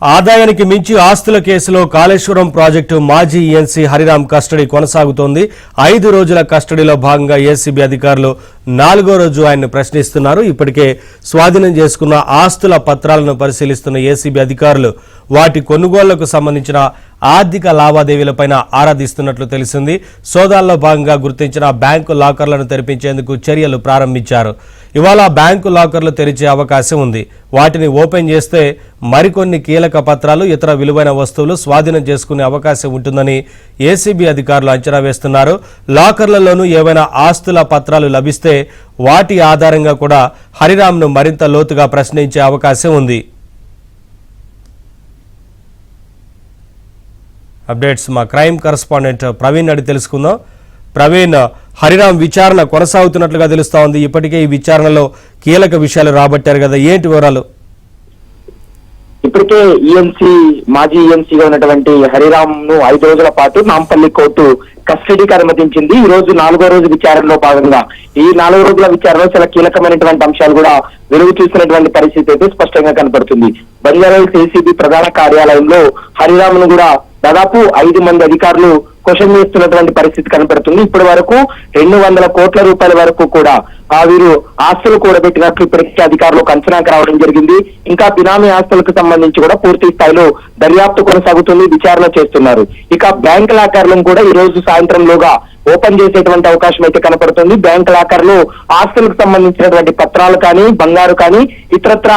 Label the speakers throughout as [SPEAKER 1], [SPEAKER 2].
[SPEAKER 1] ఆదాయానికి మించి ఆస్తుల కేసులో కాళేశ్వరం ప్రాజెక్టు మాజీ ఈఎన్సీ హరిరామ్ కస్టడీ కొనసాగుతోంది. 5 రోజుల కస్టడీలో భాగంగా ఏసీబీ అధికారులు 4వ రోజు ఆయన్ను ప్రశ్నిస్తున్నారు. ఇప్పటికే స్వాధీనం చేసుకున్న ఆస్తుల పత్రాలను పరిశీలిస్తున్న ఏసీబీ అధికారులు వాటి కొనుగోళ్లకు సంబంధించిన ఆర్థిక లావాదేవీలపైన ఆరాధిస్తున్నట్లు తెలిసింది. సోదాల్లో భాగంగా గుర్తించిన బ్యాంకు లాకర్లను తెరిపించేందుకు చర్యలు ప్రారంభించారు. ఇవాళ బ్యాంకు లాకర్లు తెరిచే అవకాశం ఉంది. వాటిని ఓపెన్ చేస్తే మరికొన్ని కీలక పత్రాలు, ఇతర విలువైన వస్తువులు స్వాధీనం చేసుకునే అవకాశం ఉంటుందని ఏసీబీ అధికారులు అంచనా వేస్తున్నారు. లాకర్లలోనూ ఏవైనా ఆస్తుల పత్రాలు లభిస్తే వాటి ఆధారంగా కూడా హరిరామ్ను మరింత లోతుగా ప్రశ్నించే అవకాశం ఉంది. అప్డేట్స్ మా క్రైమ్ కరెస్పాండెంట్ ప్రవీణ్ అడిగి తెలుసుకుందాం. ప్రవీణ్, హరిరామ్ విచారణ కొనసాగుతున్నట్లుగా తెలుస్తా ఉంది. ఇప్పటికే ఈ విచారణలో కీలక విషయాలు రాబట్టారు కదా, ఏంటి వివరాలు?
[SPEAKER 2] ఇప్పటికే మాజీ ఈఎన్సీగా ఉన్నటువంటి హరిరామ్ ను 5 రోజుల పాటు నాంపల్లి కోర్టు కస్టడీకి అనుమతించింది. ఈ రోజు 4వ రోజు విచారణలో భాగంగా ఈ 4 రోజుల విచారణలో చాలా కీలకమైనటువంటి అంశాలు కూడా వెలుగు చూసినటువంటి పరిస్థితి అయితే స్పష్టంగా కనపడుతుంది. బంజారాహిల్స్ ఏసీబీ ప్రధాన కార్యాలయంలో హరిరామ్ ను కూడా దాదాపు 5 మంది అధికారులు క్వశ్చన్ చేస్తున్నటువంటి పరిస్థితి కనపడుతుంది. ఇప్పటి వరకు 200 కోట్ల రూపాయల వరకు కూడా వీరు ఆస్తులు కూడబెట్టినట్లు ఇప్పటికే అధికారులకు అంచనాకు రావడం జరిగింది. ఇంకా బినామీ ఆస్తులకు సంబంధించి కూడా పూర్తి స్థాయిలో దర్యాప్తు కొనసాగుతుంది, విచారణ చేస్తున్నారు. ఇక బ్యాంక్ లాకర్లను కూడా ఈ రోజు సాయంత్రంలోగా ఓపెన్ చేసేటువంటి అవకాశం అయితే కనపడుతుంది. బ్యాంక్ లాకర్లు ఆస్తులకు సంబంధించినటువంటి పత్రాలు కానీ, బంగారు కానీ, ఇతరత్ర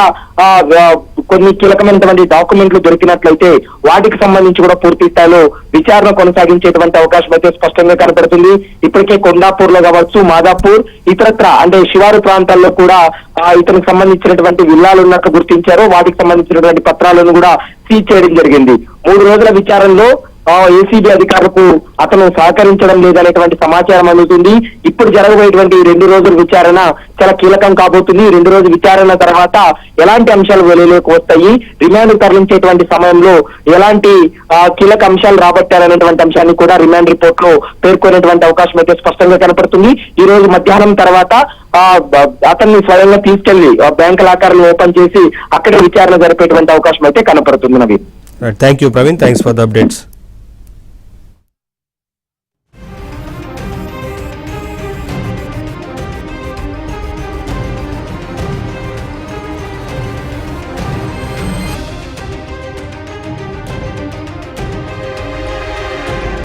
[SPEAKER 2] కొన్ని కీలకమైనటువంటి డాక్యుమెంట్లు దొరికినట్లయితే వాటికి సంబంధించి కూడా పూర్తి స్థాయిలో విచారణ కొనసాగించేటువంటి అవకాశం అయితే స్పష్టంగా కనపడుతుంది. ఇప్పటికే కొండాపూర్ లో కావచ్చు, మాదాపూర్, ఇతరత్ర అంటే శివారు ప్రాంతాల్లో కూడా ఇతనికి సంబంధించినటువంటి విల్లాలు ఉన్నట్లు గుర్తించారు. వాటికి సంబంధించినటువంటి పత్రాలను కూడా సీజ్ చేయడం జరిగింది. 3 రోజుల విచారణలో ఏసీబీ అధికారులకు అతను సహకరించడం లేదనేటువంటి సమాచారం అందుతుంది. ఇప్పుడు జరగబోయేటువంటి 2 రోజుల విచారణ చాలా కీలకం కాబోతుంది. 2 రోజుల విచారణ తర్వాత ఎలాంటి అంశాలు వెలుగులోకి వస్తాయి, రిమాండ్ తరలించేటువంటి సమయంలో ఎలాంటి కీలక అంశాలు రాబట్టారనేటువంటి అంశాన్ని కూడా రిమాండ్ రిపోర్ట్ లో పేర్కొనేటువంటి అవకాశం అయితే స్పష్టంగా కనపడుతుంది. ఈ రోజు మధ్యాహ్నం తర్వాత అతన్ని స్వయంగా తీసుకెళ్లి బ్యాంక్ లాకర్లు ఓపెన్ చేసి అక్కడే విచారణ జరిపేటువంటి అవకాశం అయితే కనపడుతుంది. Naveen,
[SPEAKER 1] thank you Praveen, thanks for the updates.